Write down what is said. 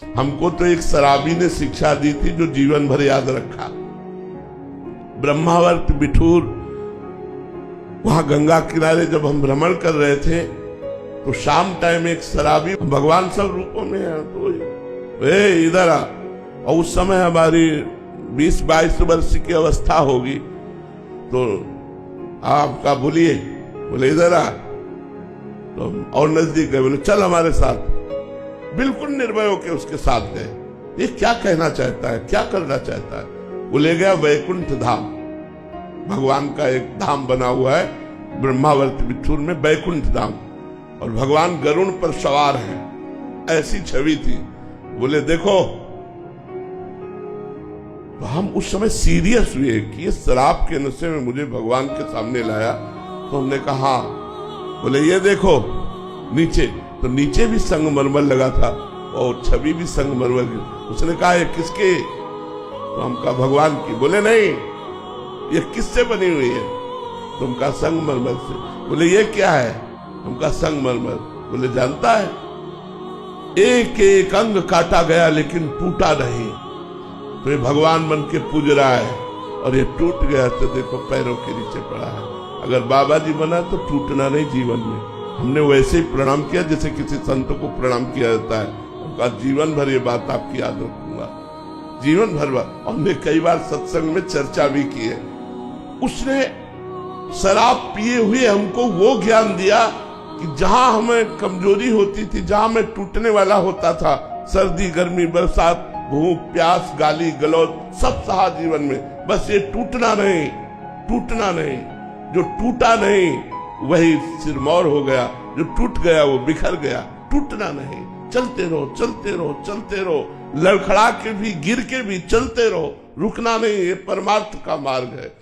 हमको तो एक शराबी ने शिक्षा दी थी जो जीवन भर याद रखा। ब्रह्मावर्त बिठूर, वहां गंगा किनारे जब हम भ्रमण कर रहे थे तो शाम टाइम एक शराबी, भगवान सब रूपों में है, तो इधर आ। और उस समय हमारी 20-22 वर्ष की अवस्था होगी, तो आपका बोलिए, बोले इधर आ। तो और नजदीक गए, बोले चल हमारे साथ। बिल्कुल निर्भय होकर उसके साथ गए। ये क्या कहना चाहता है, क्या करना चाहता है? वो ले गया वैकुंठ धाम। भगवान का एक धाम बना हुआ है ब्रह्मावर्त बिठूर में, वैकुंठ धाम, और भगवान गरुड़ पर सवार हैं, ऐसी छवि थी। बोले देखो, तो हम उस समय सीरियस हुए कि ये शराब के नशे में मुझे भगवान के सामने लाया। तो हमने कहा, बोले ये देखो नीचे, तो नीचे भी संगमरमर लगा था और छवि भी संगमरमर की। उसने कहा ये किसके? तो हम कहा भगवान की। बोले नहीं, ये किससे बनी हुई है? तो हम कहा संगमरमर से। बोले ये क्या है? हम कहा संगमरमर। बोले जानता है, एक एक अंग काटा गया लेकिन टूटा नहीं। तो ये भगवान बन के पूज रहा है और ये टूट गया तो देखो पैरों के नीचे पड़ा है। अगर बाबा जी बना तो टूटना नहीं जीवन में। हमने वैसे ही प्रणाम किया जैसे किसी संत को प्रणाम किया जाता है। उनका जीवन भर ये बात आपकी याद रखूंगा, जीवन भर। हमने कई बार सत्संग में चर्चा भी की है। उसने शराब पिए हुए हमको वो ज्ञान दिया कि जहां हमें कमजोरी होती थी, जहां मैं टूटने वाला होता था, सर्दी गर्मी बरसात भूख प्यास गाली गलौज सब सहा जीवन में, बस ये टूटना नहीं, टूटना नहीं। जो टूटा नहीं वही सिरमौर हो गया, जो टूट गया वो बिखर गया। टूटना नहीं, चलते रहो चलते रहो चलते रहो, लड़खड़ा के भी गिर के भी चलते रहो, रुकना नहीं। ये परमार्थ का मार्ग है।